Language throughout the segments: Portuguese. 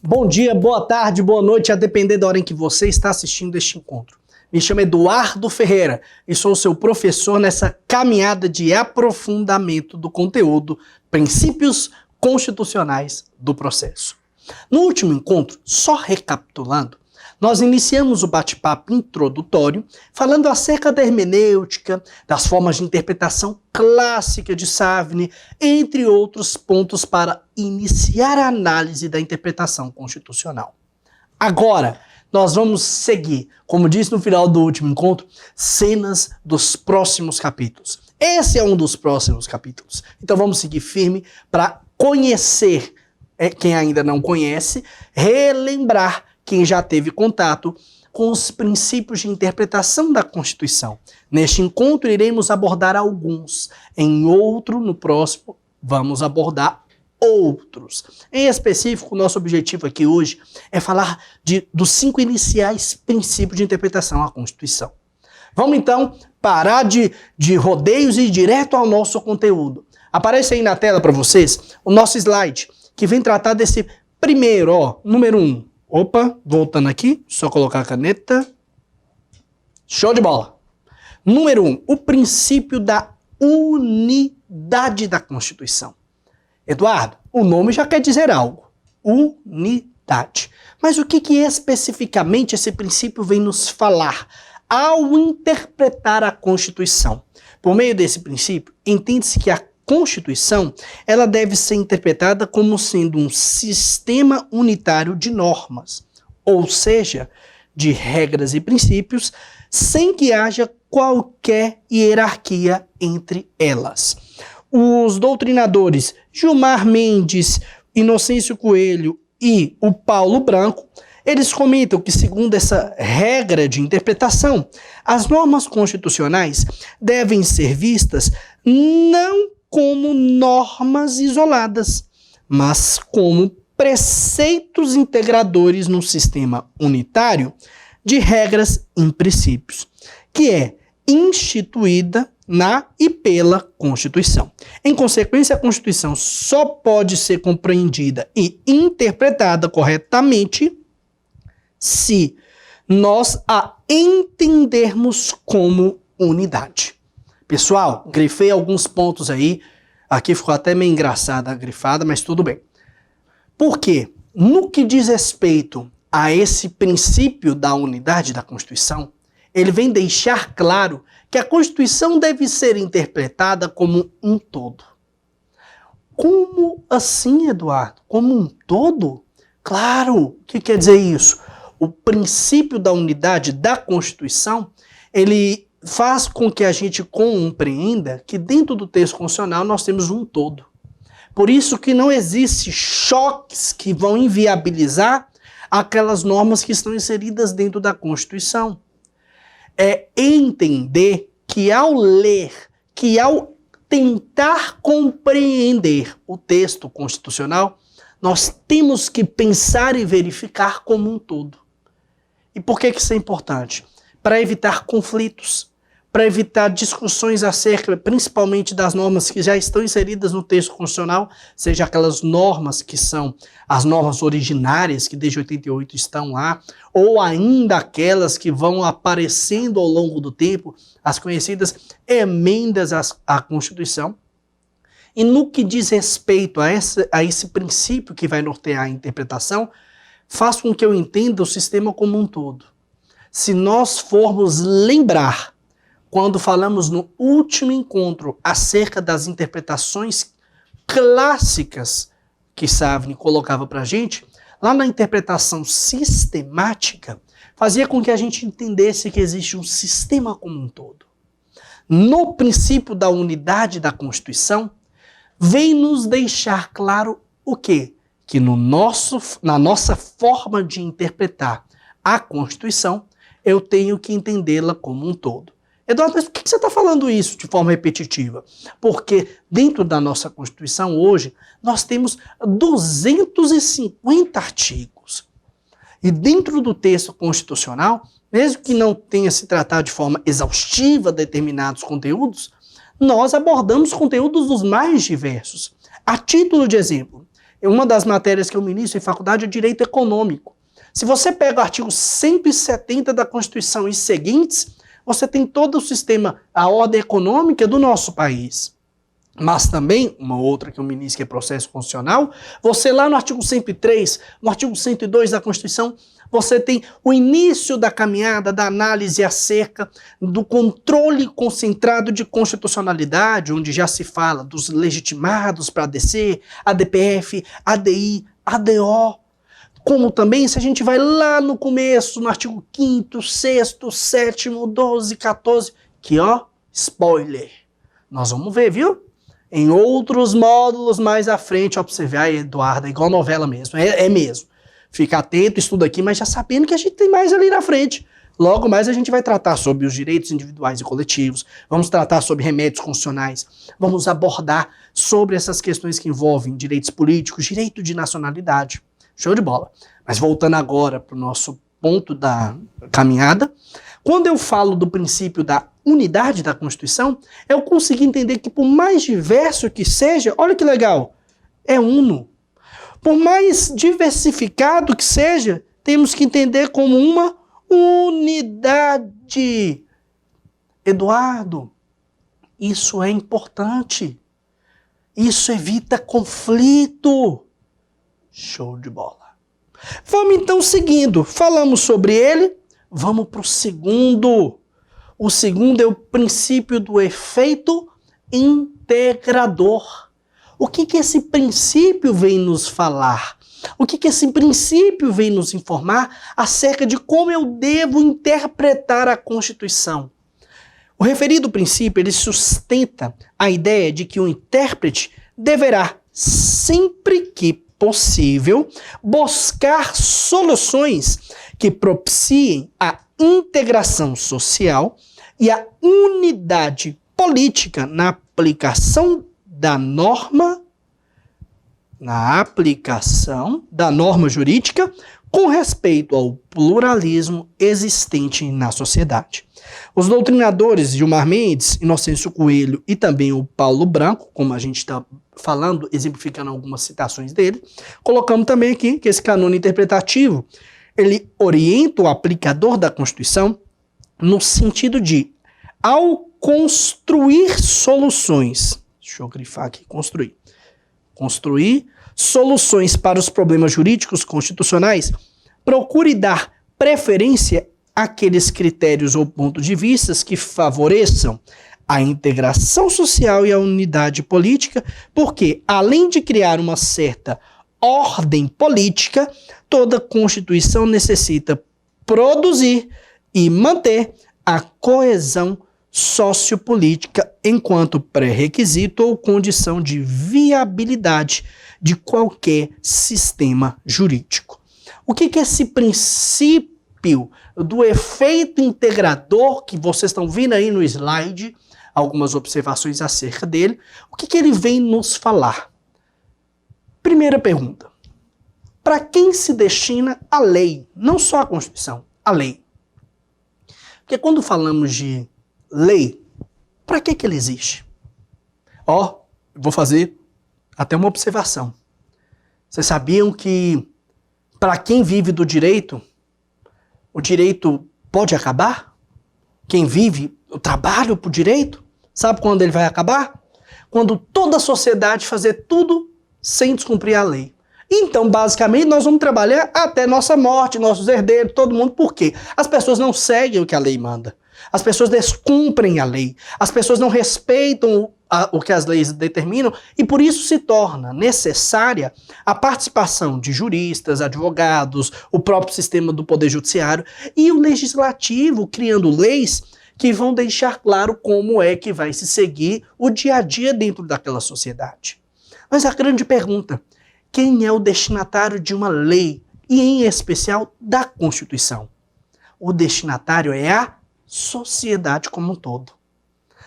Bom dia, boa tarde, boa noite, a depender da hora em que você está assistindo este encontro. Me chamo Eduardo Ferreira e sou seu professor nessa caminhada de aprofundamento do conteúdo Princípios Constitucionais do Processo. No último encontro, só recapitulando, nós iniciamos o bate-papo introdutório falando acerca da hermenêutica, das formas de interpretação clássica de Savigny, entre outros pontos para iniciar a análise da interpretação constitucional. Agora, nós vamos seguir, como disse no final do último encontro, cenas dos próximos capítulos. Esse é um dos próximos capítulos. Então vamos seguir firme para conhecer quem ainda não conhece, relembrar quem já teve contato com os princípios de interpretação da Constituição. Neste encontro iremos abordar alguns, em outro, no próximo, vamos abordar outros. Em específico, o nosso objetivo aqui hoje é falar dos 5 iniciais princípios de interpretação à Constituição. Vamos então parar de rodeios e ir direto ao nosso conteúdo. Aparece aí na tela para vocês o nosso slide, que vem tratar desse primeiro, número 1. Opa, voltando aqui, só colocar a caneta. Show de bola! Número 1, o princípio da unidade da Constituição. Eduardo, o nome já quer dizer algo. Unidade. Mas o que especificamente esse princípio vem nos falar ao interpretar a Constituição? Por meio desse princípio, entende-se que a Constituição, ela deve ser interpretada como sendo um sistema unitário de normas, ou seja, de regras e princípios, sem que haja qualquer hierarquia entre elas. Os doutrinadores Gilmar Mendes, Inocêncio Coelho e o Paulo Branco, eles comentam que, segundo essa regra de interpretação, as normas constitucionais devem ser vistas não como normas isoladas, mas como preceitos integradores num sistema unitário de regras e princípios, que é instituída na e pela Constituição. Em consequência, a Constituição só pode ser compreendida e interpretada corretamente se nós a entendermos como unidade. Pessoal, grifei alguns pontos aí. Aqui ficou até meio engraçada a grifada, mas tudo bem. Por quê? No que diz respeito a esse princípio da unidade da Constituição, ele vem deixar claro que a Constituição deve ser interpretada como um todo. Como assim, Eduardo? Como um todo? Claro! O que quer dizer isso? O princípio da unidade da Constituição, ele faz com que a gente compreenda que dentro do texto constitucional nós temos um todo. Por isso que não existe choques que vão inviabilizar aquelas normas que estão inseridas dentro da Constituição. É entender que ao ler, que ao tentar compreender o texto constitucional, nós temos que pensar e verificar como um todo. E por que isso é importante? Para evitar conflitos, para evitar discussões acerca, principalmente das normas que já estão inseridas no texto constitucional, seja aquelas normas que são as normas originárias, que desde 88 estão lá, ou ainda aquelas que vão aparecendo ao longo do tempo, as conhecidas emendas à Constituição. E no que diz respeito a esse princípio que vai nortear a interpretação, faz com que eu entenda o sistema como um todo. Se nós formos lembrar, quando falamos no último encontro acerca das interpretações clássicas que Savigny colocava para a gente, lá na interpretação sistemática, fazia com que a gente entendesse que existe um sistema como um todo. No princípio da unidade da Constituição, vem nos deixar claro o quê? Que na nossa forma de interpretar a Constituição, eu tenho que entendê-la como um todo. Eduardo, mas por que você está falando isso de forma repetitiva? Porque dentro da nossa Constituição hoje, nós temos 250 artigos. E dentro do texto constitucional, mesmo que não tenha se tratado de forma exaustiva determinados conteúdos, nós abordamos conteúdos dos mais diversos. A título de exemplo, Uma das matérias que eu ministro em faculdade é direito econômico. Se você pega o artigo 170 da Constituição e seguintes, você tem todo o sistema, a ordem econômica do nosso país. Mas também, uma outra que eu ministro que é processo constitucional, você lá no artigo 103, no artigo 102 da Constituição, você tem o início da caminhada, da análise acerca do controle concentrado de constitucionalidade, onde já se fala dos legitimados para ADC, ADPF, ADI, ADO, como também se a gente vai lá no começo, no artigo 5º, 6º, 7º, 12, 14, que ó, spoiler, nós vamos ver, viu? Em outros módulos mais à frente, ó, pra você ver, aí, Eduardo, é igual novela mesmo, é mesmo. Fica atento, estuda aqui, mas já sabendo que a gente tem mais ali na frente. Logo mais a gente vai tratar sobre os direitos individuais e coletivos, vamos tratar sobre remédios constitucionais, vamos abordar sobre essas questões que envolvem direitos políticos, direito de nacionalidade. Show de bola. Mas voltando agora para o nosso ponto da caminhada, quando eu falo do princípio da unidade da Constituição, eu consegui entender que por mais diverso que seja, olha que legal, é uno. Por mais diversificado que seja, temos que entender como uma unidade. Eduardo, isso é importante. Isso evita conflito. Show de bola. Vamos então seguindo. Falamos sobre ele, vamos para o segundo. O segundo é o princípio do efeito integrador. O que esse princípio vem nos falar? O que esse princípio vem nos informar acerca de como eu devo interpretar a Constituição? O referido princípio, ele sustenta a ideia de que o intérprete deverá, sempre que possível, buscar soluções que propiciem a integração social e a unidade política na aplicação da norma jurídica com respeito ao pluralismo existente na sociedade. Os doutrinadores Gilmar Mendes, Inocêncio Coelho e também o Paulo Branco, como a gente está falando, exemplificando algumas citações dele, colocamos também aqui que esse canônico interpretativo, ele orienta o aplicador da Constituição no sentido de, ao construir soluções, deixa eu grifar aqui, construir soluções para os problemas jurídicos constitucionais, procure dar preferência àqueles critérios ou pontos de vista que favoreçam a integração social e a unidade política, porque, além de criar uma certa ordem política, toda Constituição necessita produzir e manter a coesão sociopolítica enquanto pré-requisito ou condição de viabilidade de qualquer sistema jurídico. O que esse princípio do efeito integrador, que vocês estão vendo aí no slide, algumas observações acerca dele, o que ele vem nos falar? Primeira pergunta. Para quem se destina a lei? Não só a Constituição, a lei. Porque quando falamos de lei, para que ele existe? Vou fazer até uma observação. Vocês sabiam que para quem vive do direito, o direito pode acabar? Quem vive o trabalho para o direito, sabe quando ele vai acabar? Quando toda a sociedade fazer tudo sem descumprir a lei. Então, basicamente, nós vamos trabalhar até nossa morte, nossos herdeiros, todo mundo. Por quê? As pessoas não seguem o que a lei manda. As pessoas descumprem a lei. As pessoas não respeitam o que as leis determinam e por isso se torna necessária a participação de juristas, advogados, o próprio sistema do poder judiciário e o legislativo criando leis que vão deixar claro como é que vai se seguir o dia a dia dentro daquela sociedade. Mas a grande pergunta, quem é o destinatário de uma lei e em especial da Constituição? O destinatário é a sociedade como um todo.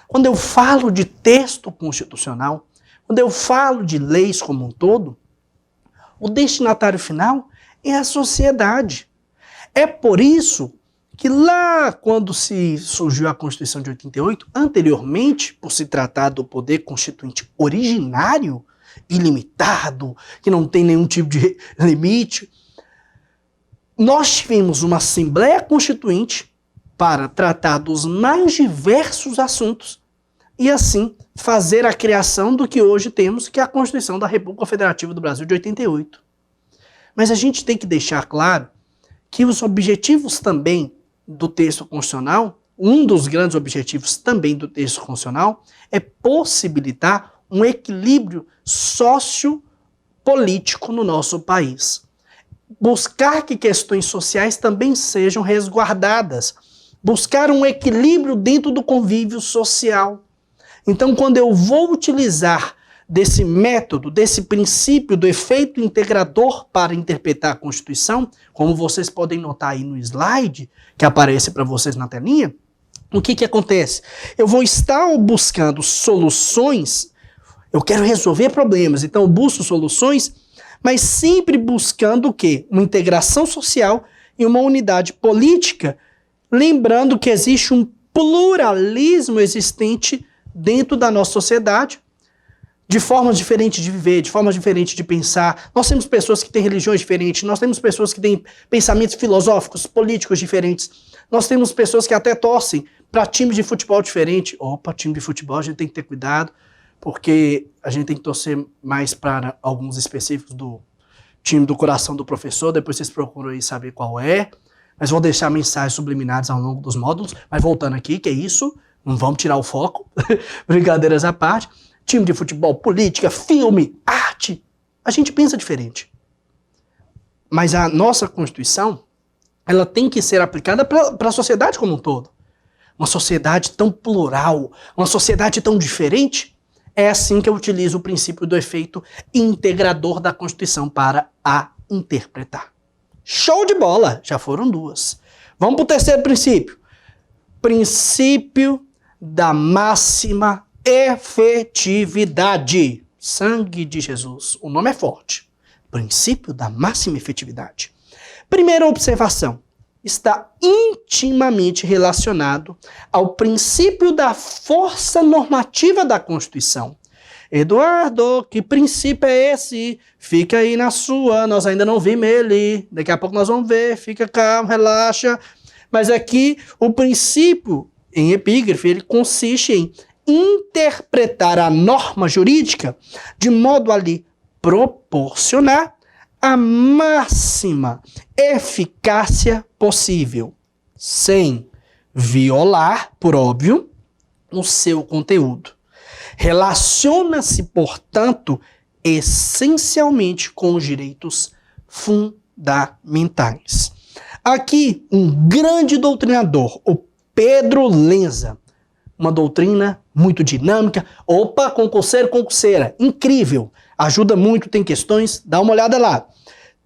Quando eu falo de texto constitucional, quando eu falo de leis como um todo, o destinatário final é a sociedade. É por isso que lá quando se surgiu a Constituição de 88, anteriormente, por se tratar do poder constituinte originário, ilimitado, que não tem nenhum tipo de limite. Nós tivemos uma Assembleia Constituinte para tratar dos mais diversos assuntos e, assim, fazer a criação do que hoje temos, que é a Constituição da República Federativa do Brasil de 88. Mas a gente tem que deixar claro que os objetivos também do texto constitucional, um dos grandes objetivos também do texto constitucional, é possibilitar um equilíbrio sociopolítico no nosso país. Buscar que questões sociais também sejam resguardadas. Buscar um equilíbrio dentro do convívio social. Então, quando eu vou utilizar desse método, desse princípio do efeito integrador para interpretar a Constituição, como vocês podem notar aí no slide, que aparece para vocês na telinha, o que acontece? Eu vou estar buscando soluções, eu quero resolver problemas, então eu busco soluções, mas sempre buscando o quê? Uma integração social e uma unidade política, lembrando que existe um pluralismo existente dentro da nossa sociedade, de formas diferentes de viver, de formas diferentes de pensar. Nós temos pessoas que têm religiões diferentes, nós temos pessoas que têm pensamentos filosóficos, políticos diferentes, nós temos pessoas que até torcem para times de futebol diferente. Opa, time de futebol a gente tem que ter cuidado, porque a gente tem que torcer mais para alguns específicos do time do coração do professor, depois vocês procuram aí saber qual é, mas vou deixar mensagens subliminares ao longo dos módulos. Mas voltando aqui, que é isso, não vamos tirar o foco, brincadeiras à parte. Time de futebol, política, filme, arte, a gente pensa diferente. Mas a nossa Constituição, ela tem que ser aplicada para a sociedade como um todo. Uma sociedade tão plural, uma sociedade tão diferente, é assim que eu utilizo o princípio do efeito integrador da Constituição para a interpretar. Show de bola! Já foram duas. Vamos para o terceiro princípio. Princípio da máxima efetividade. Sangue de Jesus. O nome é forte. Princípio da máxima efetividade. Primeira observação. Está intimamente relacionado ao princípio da força normativa da Constituição. Eduardo, que princípio é esse? Fica aí na sua, nós ainda não vimos ele. Daqui a pouco nós vamos ver, fica calmo, relaxa. Mas aqui o princípio, em epígrafe, ele consiste em interpretar a norma jurídica de modo a lhe proporcionar a máxima eficácia possível, sem violar, por óbvio, o seu conteúdo. Relaciona-se, portanto, essencialmente com os direitos fundamentais. Aqui, um grande doutrinador, o Pedro Lenza, uma doutrina muito dinâmica. Opa, concurseira, incrível, ajuda muito, tem questões, dá uma olhada lá.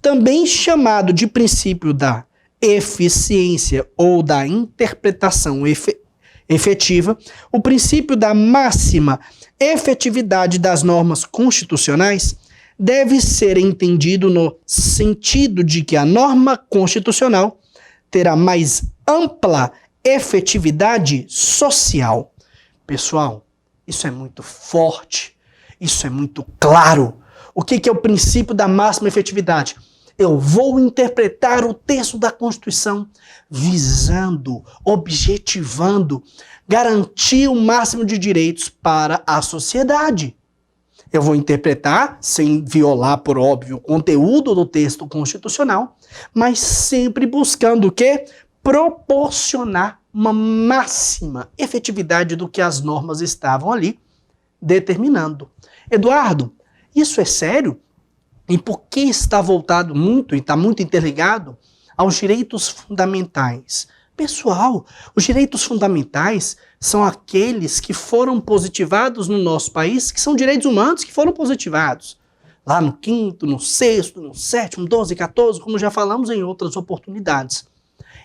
Também chamado de princípio da eficiência ou da interpretação efetiva, o princípio da máxima efetividade das normas constitucionais deve ser entendido no sentido de que a norma constitucional terá mais ampla efetividade social. Pessoal, isso é muito forte, isso é muito claro. O que é o princípio da máxima efetividade? Eu vou interpretar o texto da Constituição visando, objetivando, garantir o máximo de direitos para a sociedade. Eu vou interpretar, sem violar, por óbvio, o conteúdo do texto constitucional, mas sempre buscando o quê? Proporcionar uma máxima efetividade do que as normas estavam ali determinando. Eduardo, isso é sério? E por que está voltado muito, e está muito interligado aos direitos fundamentais? Pessoal, os direitos fundamentais são aqueles que foram positivados no nosso país, que são direitos humanos que foram positivados. Lá no 5º, no 6º, no 7º, 12, 14, como já falamos em outras oportunidades.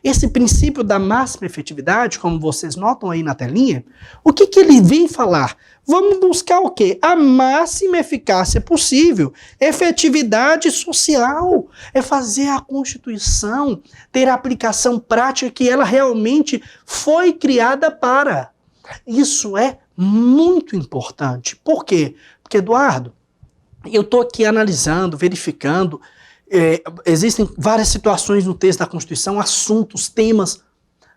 Esse princípio da máxima efetividade, como vocês notam aí na telinha, o que ele vem falar? Vamos buscar o quê? A máxima eficácia possível. Efetividade social. É fazer a Constituição ter a aplicação prática que ela realmente foi criada para. Isso é muito importante. Por quê? Porque, Eduardo, Eu estou aqui analisando, verificando, existem várias situações no texto da Constituição, assuntos, temas,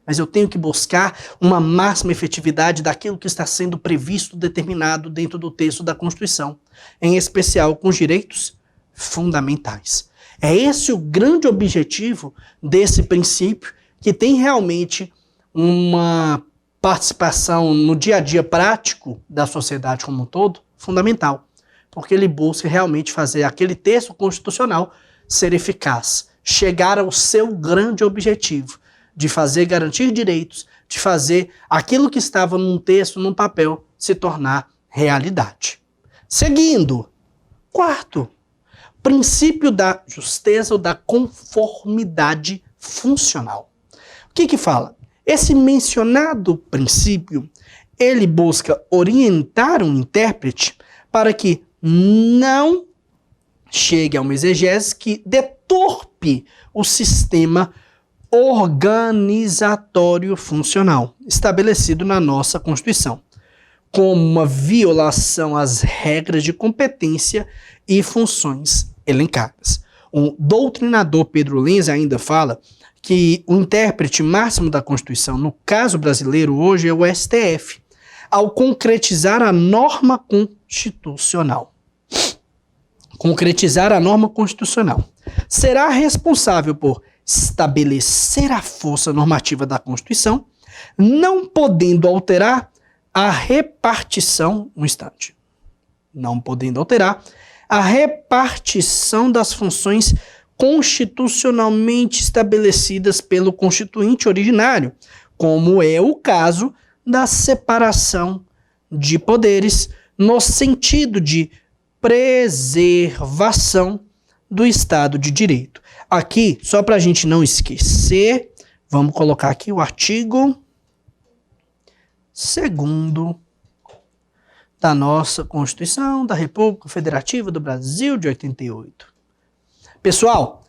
mas eu tenho que buscar uma máxima efetividade daquilo que está sendo previsto, determinado dentro do texto da Constituição, em especial com os direitos fundamentais. É esse o grande objetivo desse princípio, que tem realmente uma participação no dia a dia prático da sociedade como um todo, fundamental, porque ele busca realmente fazer aquele texto constitucional ser eficaz, chegar ao seu grande objetivo, de fazer garantir direitos, de fazer aquilo que estava num texto, num papel, se tornar realidade. Seguindo, quarto, princípio da justeza ou da conformidade funcional. O que fala? Esse mencionado princípio, ele busca orientar um intérprete para que não chegue a uma exegese que deturpe o sistema organizatório funcional estabelecido na nossa Constituição, como uma violação às regras de competência e funções elencadas. O doutrinador Pedro Lenz ainda fala que o intérprete máximo da Constituição, no caso brasileiro hoje, é o STF, ao concretizar a norma constitucional. Concretizar a norma constitucional. Será responsável por estabelecer a força normativa da Constituição, não podendo alterar a repartição, não podendo alterar a repartição das funções constitucionalmente estabelecidas pelo Constituinte originário, como é o caso da separação de poderes, no sentido de preservação do Estado de Direito. Aqui, só para a gente não esquecer, vamos colocar aqui o artigo 2º da nossa Constituição da República Federativa do Brasil de 88. Pessoal,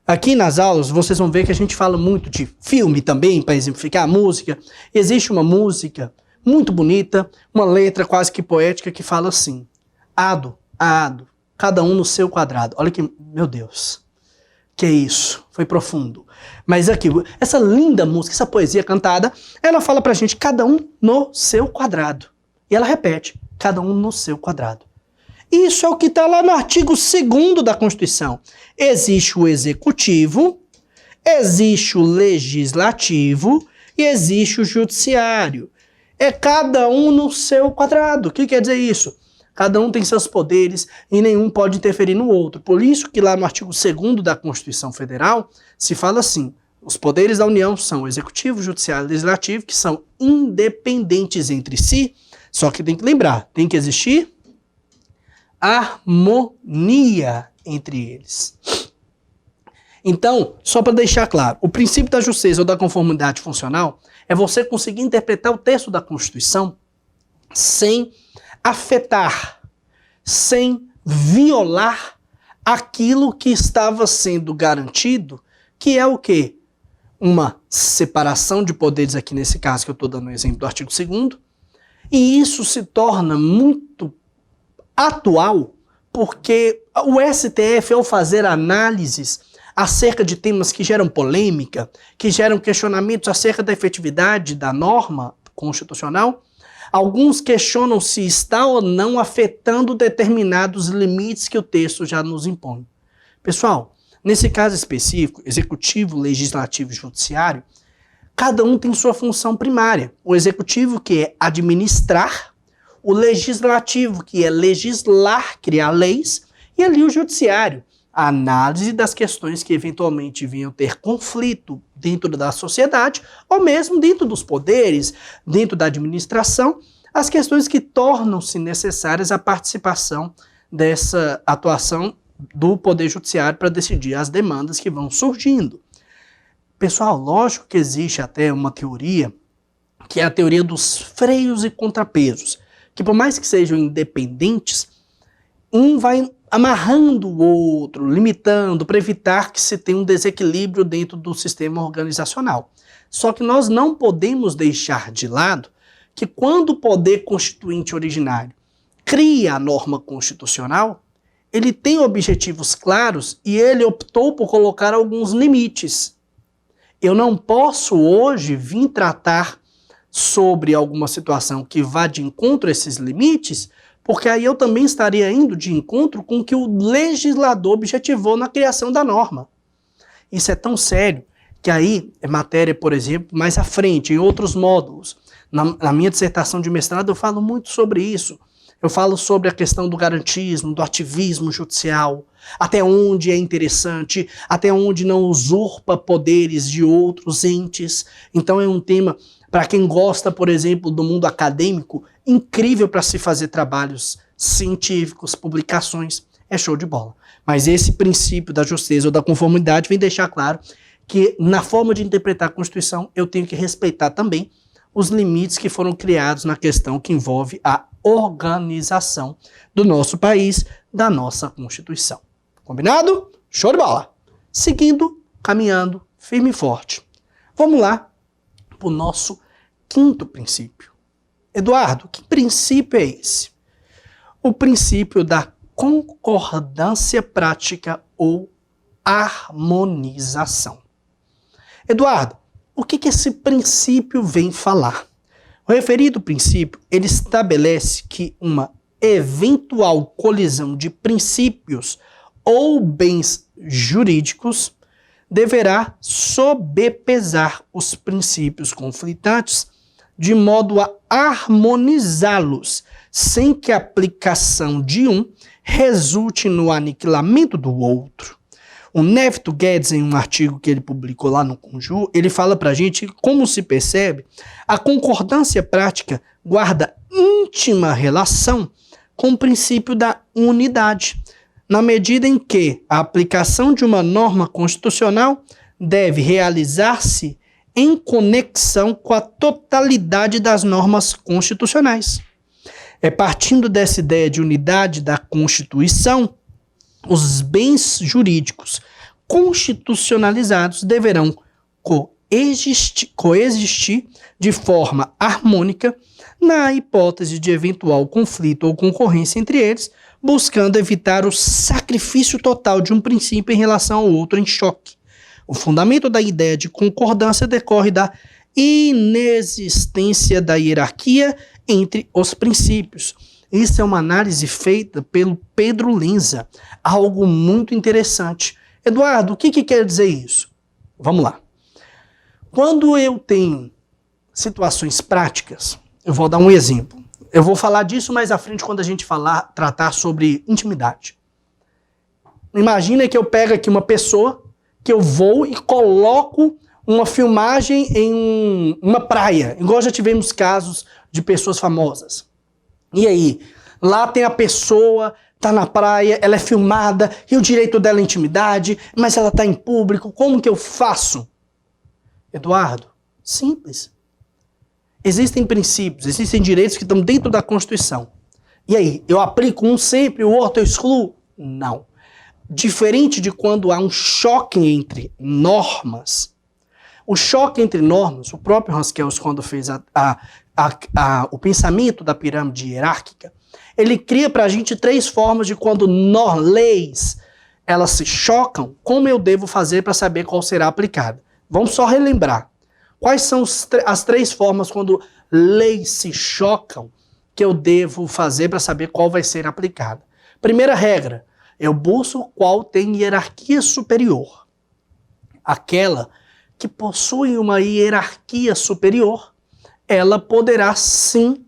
aqui nas aulas vocês vão ver que a gente fala muito de filme também, para exemplificar a música. Existe uma música muito bonita, uma letra quase que poética que fala assim: ado, ado, cada um no seu quadrado. Olha que, meu Deus, que isso, foi profundo. Mas aqui, essa linda música, essa poesia cantada, ela fala pra gente cada um no seu quadrado. E ela repete, cada um no seu quadrado. Isso é o que está lá no artigo 2º da Constituição. Existe o executivo, existe o legislativo e existe o judiciário. É cada um no seu quadrado. O que quer dizer isso? Cada um tem seus poderes e nenhum pode interferir no outro. Por isso que lá no artigo 2º da Constituição Federal se fala assim: os poderes da União são o executivo, o judiciário e o legislativo, que são independentes entre si, só que tem que lembrar, tem que existir harmonia entre eles. Então, só para deixar claro, o princípio da justeza ou da conformidade funcional é você conseguir interpretar o texto da Constituição sem afetar, sem violar aquilo que estava sendo garantido, que é o quê? Uma separação de poderes, aqui nesse caso que eu estou dando o exemplo do artigo 2º, e isso se torna muito atual, porque o STF, ao fazer análises acerca de temas que geram polêmica, que geram questionamentos acerca da efetividade da norma constitucional, alguns questionam se está ou não afetando determinados limites que o texto já nos impõe. Pessoal, nesse caso específico, executivo, legislativo e judiciário, cada um tem sua função primária. O executivo, que é administrar, o legislativo, que é legislar, criar leis, e ali o judiciário, a análise das questões que eventualmente venham ter conflito dentro da sociedade, ou mesmo dentro dos poderes, dentro da administração, as questões que tornam-se necessárias a participação dessa atuação do Poder Judiciário para decidir as demandas que vão surgindo. Pessoal, lógico que existe até uma teoria, que é a teoria dos freios e contrapesos, que por mais que sejam independentes, um vai amarrando o outro, limitando, para evitar que se tenha um desequilíbrio dentro do sistema organizacional. Só que nós não podemos deixar de lado que quando o poder constituinte originário cria a norma constitucional, ele tem objetivos claros e ele optou por colocar alguns limites. Eu não posso hoje vir tratar sobre alguma situação que vá de encontro a esses limites, porque aí eu também estaria indo de encontro com o que o legislador objetivou na criação da norma. Isso é tão sério que aí é matéria, por exemplo, mais à frente, em outros módulos. Na minha dissertação de mestrado eu falo muito sobre isso. Eu falo sobre a questão do garantismo, do ativismo judicial, até onde é interessante, até onde não usurpa poderes de outros entes. Então é um tema, para quem gosta, por exemplo, do mundo acadêmico, incrível para se fazer trabalhos científicos, publicações, é show de bola. Mas esse princípio da justeza ou da conformidade vem deixar claro que na forma de interpretar a Constituição eu tenho que respeitar também os limites que foram criados na questão que envolve a organização do nosso país, da nossa Constituição. Combinado? Show de bola! Seguindo, caminhando, firme e forte. Vamos lá para o nosso quinto princípio. Eduardo, que princípio é esse? O princípio da concordância prática ou harmonização. Eduardo, o que esse princípio vem falar? O referido princípio, ele estabelece que uma eventual colisão de princípios ou bens jurídicos deverá sobrepesar os princípios conflitantes de modo a harmonizá-los, sem que a aplicação de um resulte no aniquilamento do outro. O Neviton Guedes, em um artigo que ele publicou lá no Conjur, ele fala pra gente como se percebe, a concordância prática guarda íntima relação com o princípio da unidade, na medida em que a aplicação de uma norma constitucional deve realizar-se em conexão com a totalidade das normas constitucionais. É partindo dessa ideia de unidade da Constituição, os bens jurídicos constitucionalizados deverão coexistir de forma harmônica na hipótese de eventual conflito ou concorrência entre eles, buscando evitar o sacrifício total de um princípio em relação ao outro em choque. O fundamento da ideia de concordância decorre da inexistência da hierarquia entre os princípios. Isso é uma análise feita pelo Pedro Lenza, algo muito interessante. Eduardo, o que quer dizer isso? Vamos lá. Quando eu tenho situações práticas, eu vou dar um exemplo. Eu vou falar disso mais à frente quando a gente tratar sobre intimidade. Imagina que eu pego aqui uma pessoa, que eu vou e coloco uma filmagem em uma praia, igual já tivemos casos de pessoas famosas. E aí, lá tem a pessoa, tá na praia, ela é filmada, e o direito dela é intimidade, mas ela tá em público, como que eu faço? Eduardo, simples. Existem princípios, existem direitos que estão dentro da Constituição. E aí, eu aplico um sempre, o outro eu excluo? Não. Diferente de quando há um choque entre normas, o choque entre normas, o próprio Haskell, quando fez o pensamento da pirâmide hierárquica, ele cria para a gente 3 formas de quando leis elas se chocam, como eu devo fazer para saber qual será aplicada. Vamos só relembrar. Quais são as 3 formas quando leis se chocam que eu devo fazer para saber qual vai ser aplicada? Primeira regra, eu busco qual tem hierarquia superior. Aquela que possui uma hierarquia superior, ela poderá sim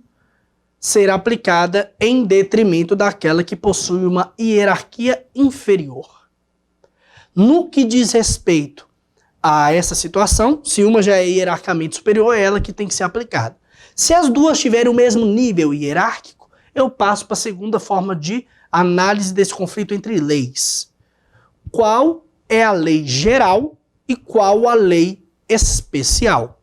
ser aplicada em detrimento daquela que possui uma hierarquia inferior. No que diz respeito a essa situação, se uma já é hierarquicamente superior, é ela que tem que ser aplicada. Se as duas tiverem o mesmo nível hierárquico, eu passo para a segunda forma de análise desse conflito entre leis. Qual é a lei geral e qual a lei especial?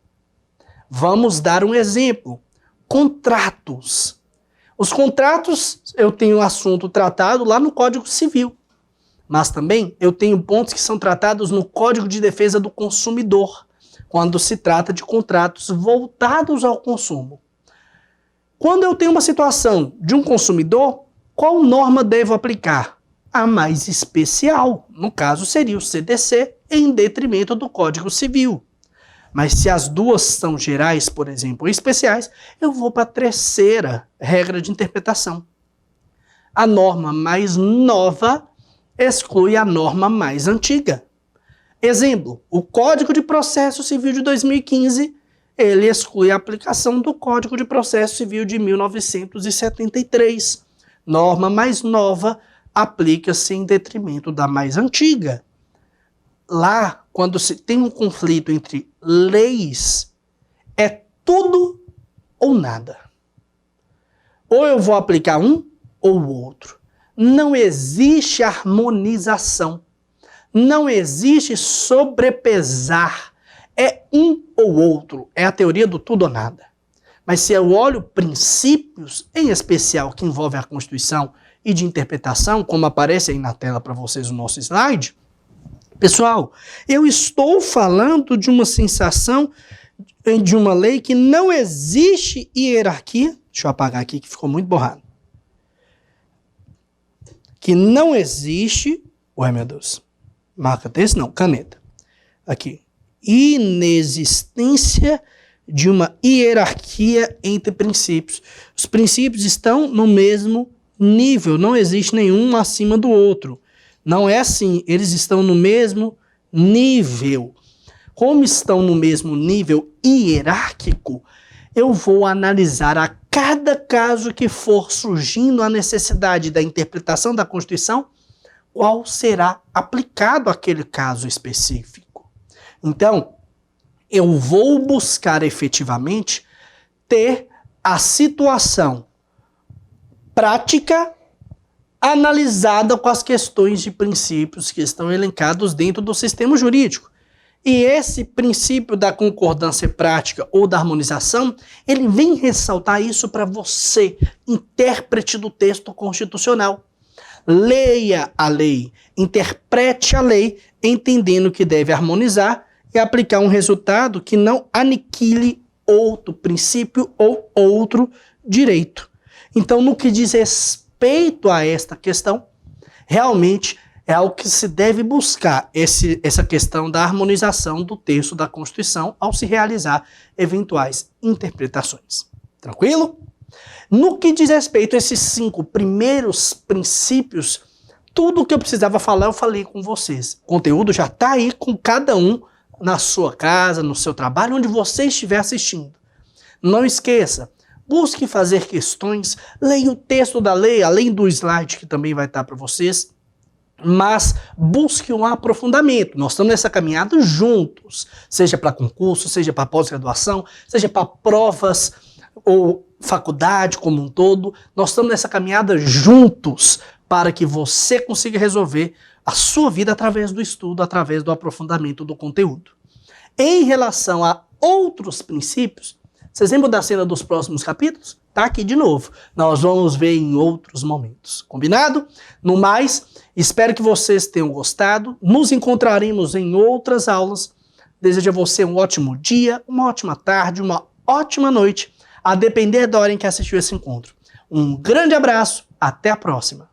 Vamos dar um exemplo. Contratos. Os contratos, eu tenho assunto tratado lá no Código Civil. Mas também eu tenho pontos que são tratados no Código de Defesa do Consumidor, quando se trata de contratos voltados ao consumo. Quando eu tenho uma situação de um consumidor, qual norma devo aplicar? a mais especial. No caso, seria o CDC, em detrimento do Código Civil. Mas se as duas são gerais, por exemplo, ou especiais, eu vou para a terceira regra de interpretação. A norma mais nova exclui a norma mais antiga. Exemplo, o Código de Processo Civil de 2015, ele exclui a aplicação do Código de Processo Civil de 1973. Norma mais nova aplica-se em detrimento da mais antiga. Lá, quando se tem um conflito entre leis, é tudo ou nada. Ou eu vou aplicar um ou o outro. Não existe harmonização. Não existe sobrepesar. É um ou outro. É a teoria do tudo ou nada. Mas se eu olho princípios, em especial que envolvem a Constituição e de interpretação, como aparece aí na tela para vocês o nosso slide, pessoal, eu estou falando de uma sensação de uma lei que não existe hierarquia. Deixa eu apagar aqui que ficou muito borrado. Que não existe... Ué, meu Deus. Marca texto? Não, caneta. Aqui. Inexistência de uma hierarquia entre princípios. Os princípios estão no mesmo nível. Não existe nenhum acima do outro. Não é assim. Eles estão no mesmo nível. Como estão no mesmo nível hierárquico, eu vou analisar a cada caso que for surgindo a necessidade da interpretação da Constituição, qual será aplicado àquele caso específico. Então, eu vou buscar efetivamente ter a situação prática analisada com as questões de princípios que estão elencados dentro do sistema jurídico. E esse princípio da concordância prática ou da harmonização, ele vem ressaltar isso para você, intérprete do texto constitucional. Leia a lei, interprete a lei, entendendo que deve harmonizar e aplicar um resultado que não aniquile outro princípio ou outro direito. Então, no que diz respeito a esta questão, realmente é algo que se deve buscar, essa questão da harmonização do texto da Constituição ao se realizar eventuais interpretações. Tranquilo? No que diz respeito a esses 5 primeiros princípios, tudo o que eu precisava falar, eu falei com vocês. O conteúdo já está aí com cada um na sua casa, no seu trabalho, onde você estiver assistindo. Não esqueça, busque fazer questões, leia o texto da lei, além do slide que também vai estar para vocês, mas busque um aprofundamento. Nós estamos nessa caminhada juntos, seja para concurso, seja para pós-graduação, seja para provas ou faculdade como um todo. Nós estamos nessa caminhada juntos para que você consiga resolver a sua vida através do estudo, através do aprofundamento do conteúdo. Em relação a outros princípios, vocês lembram da cena dos próximos capítulos? Tá aqui de novo. Nós vamos ver em outros momentos. Combinado? No mais, espero que vocês tenham gostado. Nos encontraremos em outras aulas. Desejo a você um ótimo dia, uma ótima tarde, uma ótima noite, a depender da hora em que assistiu esse encontro. Um grande abraço, até a próxima.